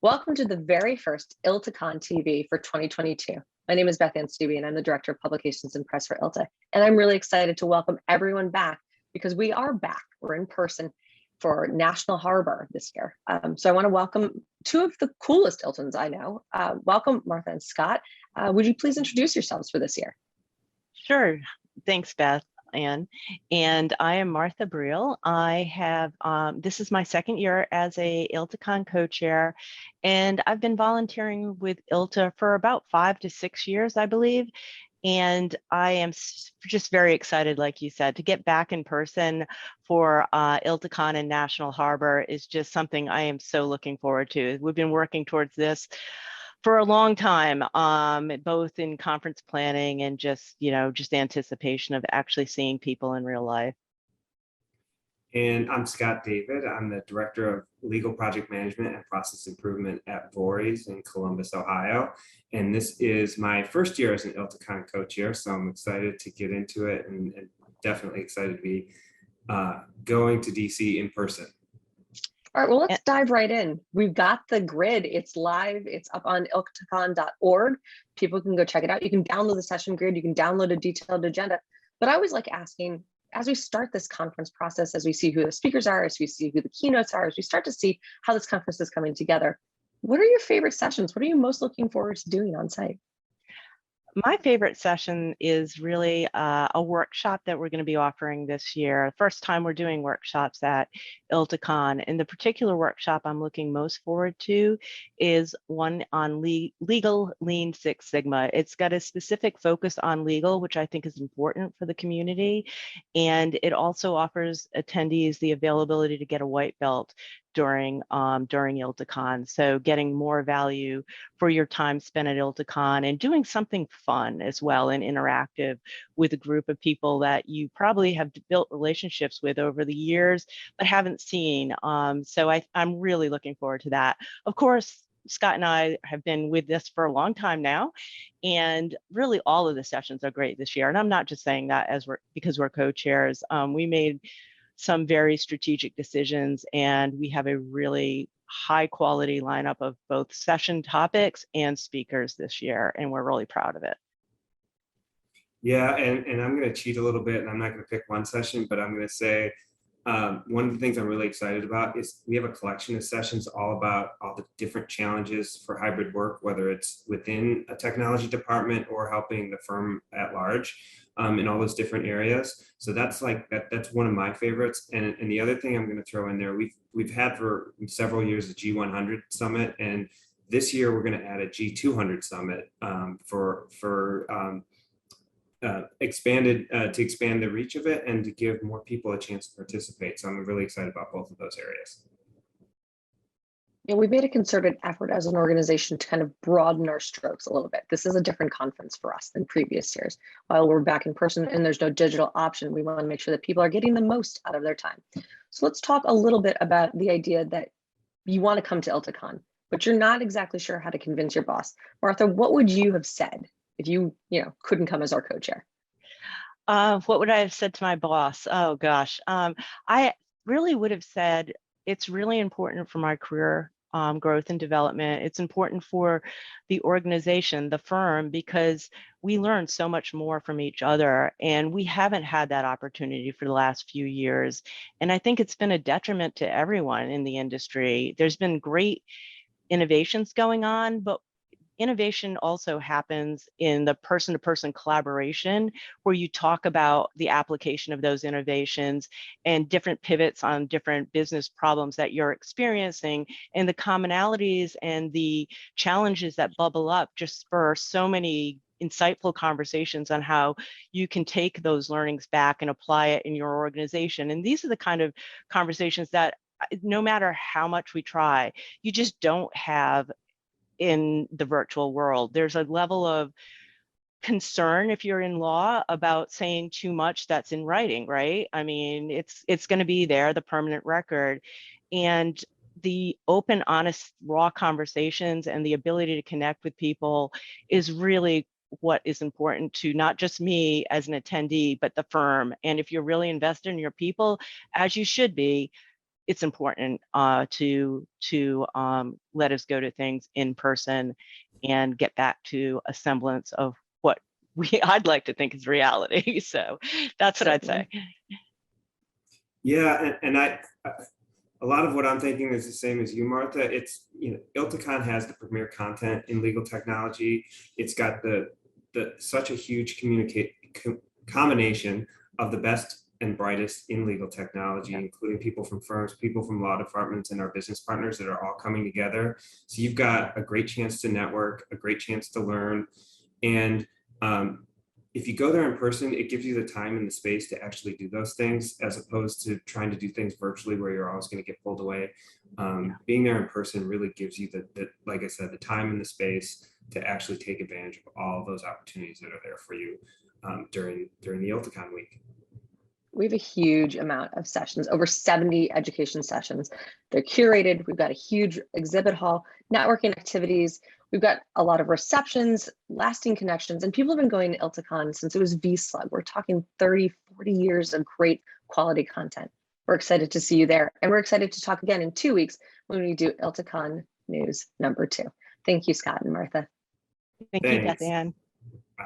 Welcome to the very first ILTACON TV for 2022. My name is Beth Anne Stuebe, and I'm the Director of Publications and Press for ILTA. And I'm really excited to welcome everyone back because we are back. We're in person for National Harbor this year. So I want to welcome two of the coolest ILTANs I know. Welcome, Martha and Scott. Would you please introduce yourselves for this year? Sure. Thanks, Beth Anne. And I am Martha Breil. I have, this is my second year as a ILTACON co-chair, and I've been volunteering with ILTA for about 5 to 6 years, I believe. And I am just very excited, like you said, to get back in person for ILTACON and National Harbor is just something I am so looking forward to. We've been working towards this for a long time, both in conference planning and just anticipation of actually seeing people in real life. And I'm scdavid. I'm the Director of Legal Project Management and Process Improvement at Voorhees in Columbus, Ohio. And this is my first year as an ILTACON co-chair, so I'm excited to get into it and definitely excited to be going to DC in person. All right, well, let's dive right in. We've got the grid. It's live. It's up on iltacon.org. People can go check it out. You can download the session grid. You can download a detailed agenda. But I always like asking, as we start this conference process, as we see who the speakers are, as we see who the keynotes are, as we start to see how this conference is coming together, what are your favorite sessions? What are you most looking forward to doing on site? My favorite session is really a workshop that we're going to be offering this year. First time we're doing workshops at ILTACON. And the particular workshop I'm looking most forward to is one on legal Lean Six Sigma. It's got a specific focus on legal, which I think is important for the community. And it also offers attendees the availability to get a white belt during ILTACON. So getting more value for your time spent at ILTACON and doing something fun as well and interactive with a group of people that you probably have built relationships with over the years, but haven't seen. So I'm really looking forward to that. Of course, Scott and I have been with this for a long time now, and really all of the sessions are great this year. And I'm not just saying that because we're co-chairs. We made some very strategic decisions, and we have a really high quality lineup of both session topics and speakers this year, and we're really proud of it. Yeah, and I'm going to cheat a little bit, and I'm not going to pick one session, but I'm going to say one of the things I'm really excited about is we have a collection of sessions all about all the different challenges for hybrid work, whether it's within a technology department or helping the firm at large in all those different areas. So that's that's one of my favorites. And the other thing I'm going to throw in there, we've had for several years a G100 Summit, and this year we're going to add a G200 Summit to expand the reach of it and to give more people a chance to participate. So I'm really excited about both of those areas. Yeah, we made a concerted effort as an organization to kind of broaden our strokes a little bit. This is a different conference for us than previous years. While we're back in person and there's no digital option, we want to make sure that people are getting the most out of their time. So let's talk a little bit about the idea that you want to come to ILTACON, but you're not exactly sure how to convince your boss. Martha, what would you have said if you couldn't come as our co-chair? What would I have said to my boss? Oh gosh, I really would have said it's really important for my career growth and development. It's important for the organization, the firm, because we learn so much more from each other, and we haven't had that opportunity for the last few years. And I think it's been a detriment to everyone in the industry. There's been great innovations going on, but innovation also happens in the person-to-person collaboration, where you talk about the application of those innovations and different pivots on different business problems that you're experiencing, and the commonalities and the challenges that bubble up just spur so many insightful conversations on how you can take those learnings back and apply it in your organization. And these are the kind of conversations that no matter how much we try, you just don't have in the virtual world. There's a level of concern if you're in law about saying too much that's in writing, right? I mean, it's going to be there, the permanent record. And the open, honest, raw conversations and the ability to connect with people is really what is important to not just me as an attendee, but the firm. And if you're really invested in your people, as you should be, it's important to let us go to things in person and get back to a semblance of what I'd like to think is reality. So that's what I'd say. Yeah, and a lot of what I'm thinking is the same as you, Martha. It's, ILTACON has the premier content in legal technology. It's got such a huge combination of the best and brightest in legal technology, including people from firms, people from law departments, and our business partners that are all coming together. So you've got a great chance to network, a great chance to learn. And if you go there in person, it gives you the time and the space to actually do those things, as opposed to trying to do things virtually where you're always going to get pulled away. Being there in person really gives you the, like I said, the time and the space to actually take advantage of all of those opportunities that are there for you during the ILTACON week. We have a huge amount of sessions, over 70 education sessions. They're curated. We've got a huge exhibit hall, networking activities. We've got a lot of receptions, lasting connections, and people have been going to ILTACON since it was VSlug. We're talking 30, 40 years of great quality content. We're excited to see you there. And we're excited to talk again in 2 weeks when we do ILTACON News #2. Thank you, Scott and Martha. Thank you, Beth Anne. Bye.